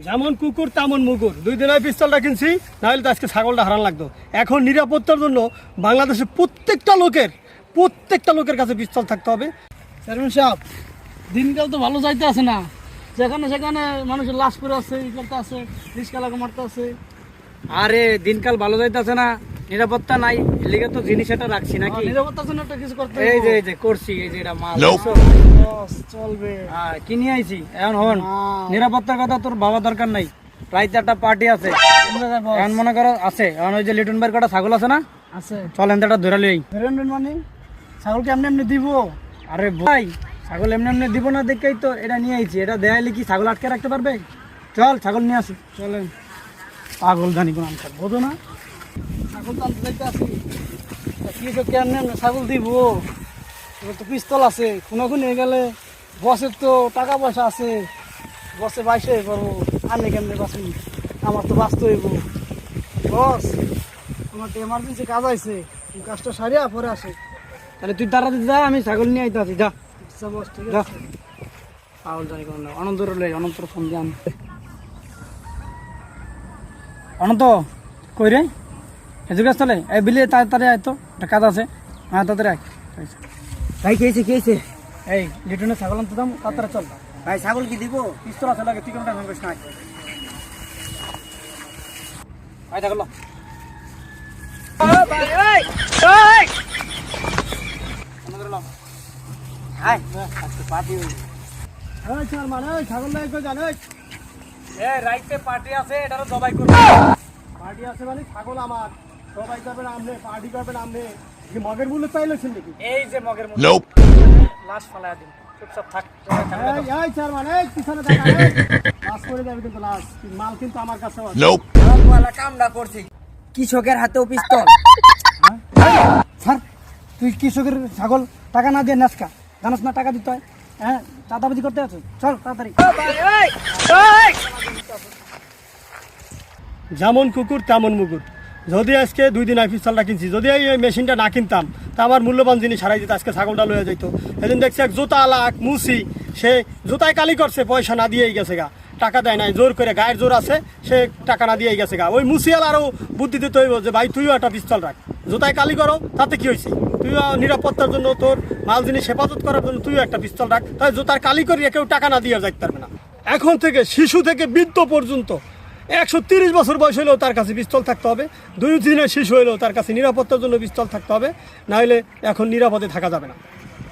যেমন কুকুর তেমন মুগুর, 2 দিন আগে পিস্তলটা কিনছি, না হলে তো আজকে ছাগলটা হারান লাগতো। এখন নিরাপত্তার জন্য বাংলাদেশের প্রত্যেকটা লোকের কাছে পিস্তল থাকতে হবে। চেয়ারম্যান সাহেব, দিনকাল তো ভালো যাইতে আছে না, যেখানে সেখানে মানুষের লাশ পড়ে আছে, ই করতে আছে, রিস্কা লাগা মারতে আছে। আরে দিনকাল ভালো যাইতেছে না, নিরাপত্তা নাই, এলিগে তো জিনিস এটা রাখছি নাকি। নিরাপত্তার জন্য একটা কিছু করতে এই যে করছি, এই যে এটা মাল চলবে। কি নিয়ে আইছি এখন হন। নিরাপত্তার কথা তোর বাবা দরকার নাই, রাইতে একটা পার্টি আছে এখন মনে করো আছে, এখন ওই যে লিটন ভাইয়ের কটা ছাগল আছে না, আছে চল এনটা ধরে লই। মানে ছাগলকে এমনি এমনি দিব? আরে ভাই ছাগল এমনি এমনি দিব না দেখেই তো এটা নিয়ে আইছি, এটা দেয়াইলে কি ছাগল আটকে রাখতে পারবে? চল ছাগল নিয়ে আসি। চলেন। পাগল জানি কোন আনসার বোঝো না, ছাগল তো আনতে যাইতে আসি, কি কেমনি এমনি ছাগল দিব? এবার তো পিস্তল আছে, খুনাখুনি হয়ে গেলে বসের তো টাকা পয়সা আছে, বসে বাইসে করবো, আনে কেমনি বাসি? আমার তো বাঁচতে হইব। বস, আমার তো এমার্জেন্সি কাজ আছে, কাজটা সারিয়া পরে আসে। তাহলে তুই তাড়াতাড়ি যা, আমি ছাগল নিয়ে আইতে আছি, যা। আচ্ছা বস, ঠিক যা। আছে। পাগল জানি কোন অনন্ত লই, অনন্তর ফোন দিয়ে আন। অনন্ত কই রে? হেজু গাছ তলে এই বিলে তাড়াতাড়ি আয় তো, একটা কাজ আছে। হ্যাঁ তাড়াতাড়ি আয়। ভাই খেয়েছে এই লিটনের ছাগল আনতে দাম, তাড়াতাড়ি চল। ভাই ছাগল কি দিব? পিস্তল আছে লাগে, তুই কোনটা ভাঙিস না। আয় থাকলো ছাগল জানে রাইতে পার্টি আছে, এটারও জবাই করবো। পার্টি আছে মানে ছাগল আমার, সবাই করবেন আমনে, পার্টি করবেন আমনে। কি মগের মূল্য চাইলেছেন নাকি? এই যে মগের মধ্যে লাশ ফালায় দিন, চুপচাপ থাক। এই চেয়ারম্যান, এই পিছনে দেখা, লাশ করে যাবে কিন্তু লাশ, মাল কিন্তু আমার কাছে আছে। কামটা করছি কৃষকের হাতেও পিস্তল। স্যার তুই কৃষকের ছাগল টাকা না দিয়ে নাচকা, জানাস না টাকা দিতে হয়? হ্যাঁ চাঁদাবাজি করতে আছো, চল তাড়াতাড়ি। যেমন কুকুর তেমন মুগুর। যদি আজকে 2 দিন আগে পিস্তলটা কিনছি, যদি এই মেশিনটা না কিনতাম তা আমার মূল্যবান জিনিস হারাই যেত, আজকে ছাগলটা লয়ে যাইতো। সেদিন দেখছি এক জুতা আলা এক মুসি, সে জুতায় কালি করছে, পয়সা না দিয়েই গেছে গা, টাকা দেয় নাই, জোর করে গায়ের জোর আছে, সে টাকা না দিয়েই গেছে গা। ওই মুসিয়াল আরও বুদ্ধি দিতে হইব যে ভাই তুইও একটা পিস্তল রাখ, জুতায় কালি করো তাতে কি হয়েছে, তুইও নিরাপত্তার জন্য, তোর মাল জিনিস হেফাজত করার জন্য তুইও একটা পিস্তল রাখ, তাই জুতার কালি করিয়ে কেউ টাকা না দিয়ে যাইতে পারবে না। এখন থেকে শিশু থেকে বৃদ্ধ পর্যন্ত 130 বছর বয়স হলেও তার কাছে পিস্তল থাকতে হবে, 2 দিনের শিশু হলেও তার কাছে নিরাপত্তার জন্য পিস্তল থাকতে হবে, নাহলে এখন নিরাপদে থাকা যাবে না।